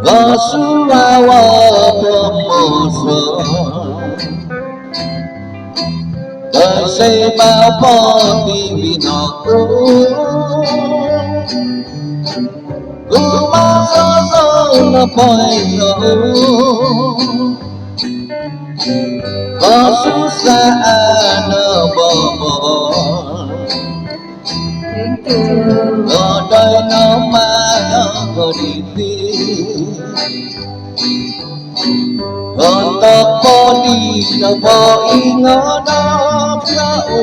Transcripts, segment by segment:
Gosuawa pemoso Kesai bapa bibinoku Kumasoso napoyo Gosusaan bobo Godoi no mayo godipi Untuk podi no po ingono kau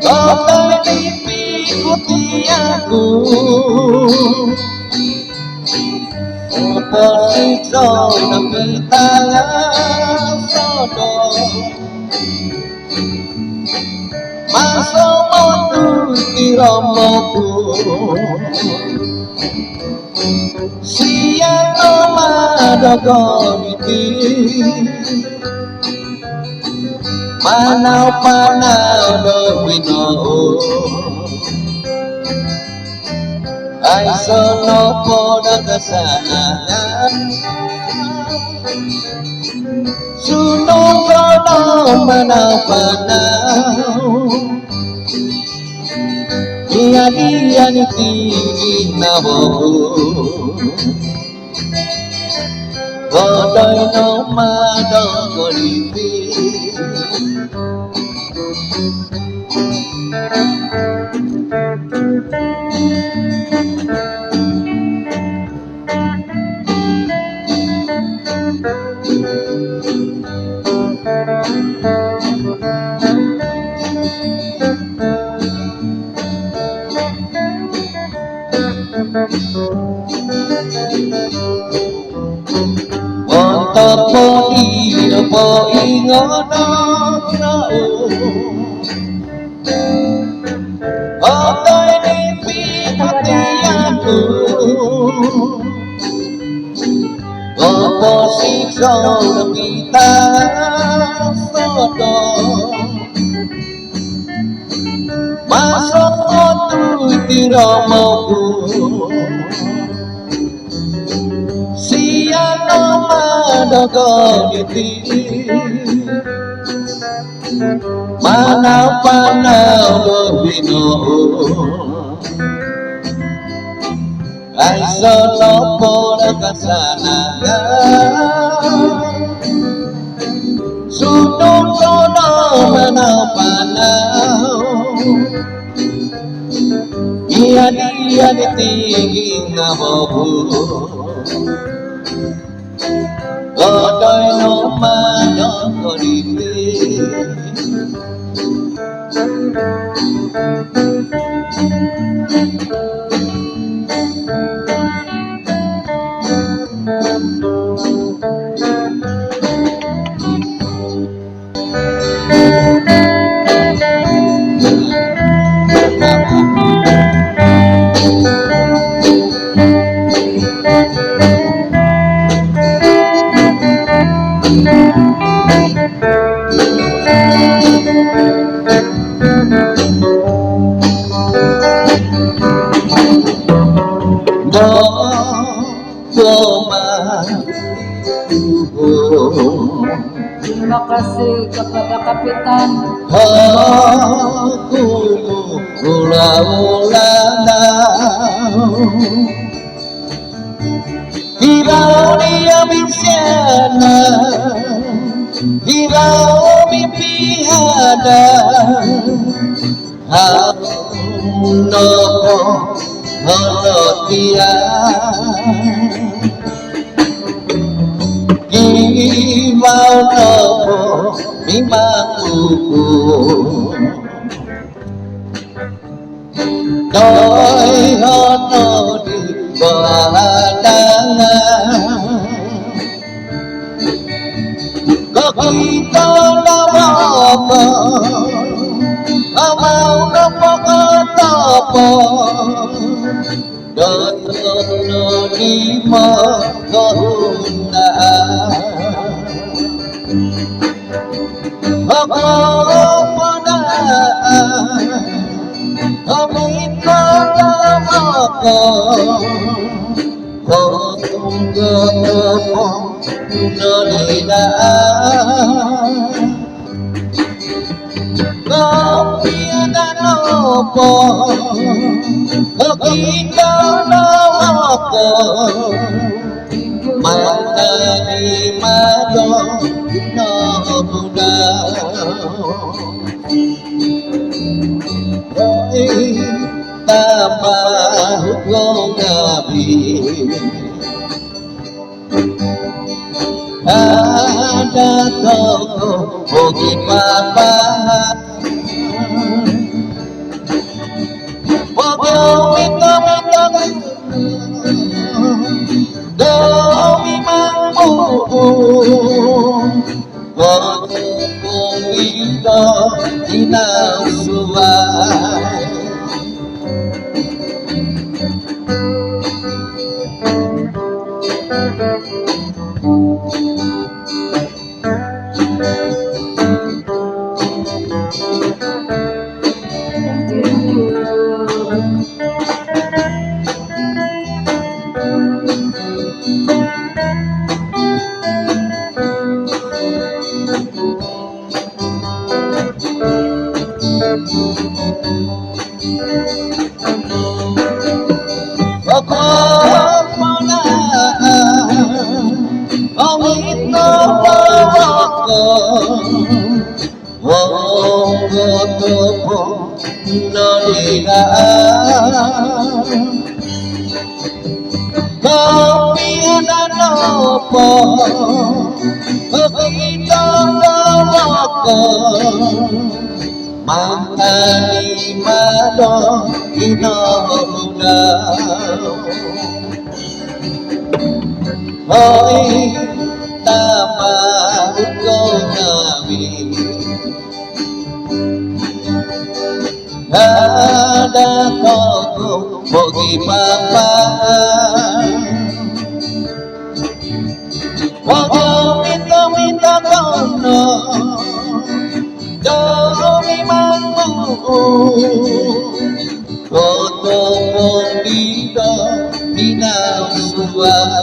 Godoi dipi kutiaku Oposito no pitanga sodo Maso motu tiromoku Siang no madogoniti Manau do wino Ai sono poda kesanangan Sunung sono manau Dia niti naboku Godoi no madogoripi Untuk podi po ingono kau Godoi dipi kutiaku Oposito kita sodo Masuk otu tiromoku Siang no madogoniti Manau do wino Ai sono poda kesanangan Sunung sono manau Dia ditinggi naboku Godoi no madogoripi Terima kasih kepada Kapitan. Aku mula-mula Hirau dia bisyana Hirau mimpi ada Hano Hano dia Gimau nopo mimakuku Doi hono di badangan Kokito nopo Amau nopo kotopo Dono di mohona tunggu nolila kopi ada nopo kita nopo mangani mado nobuda tambah ngabi ada toko bogi papa bogi mito domi mampu bogi mito inasuai kopi ada nopo kita nopo mangkani mado ino muda oi tamah ngawi ada toko bogi papa bogi mito kono domi mampu koto bondido dinasuai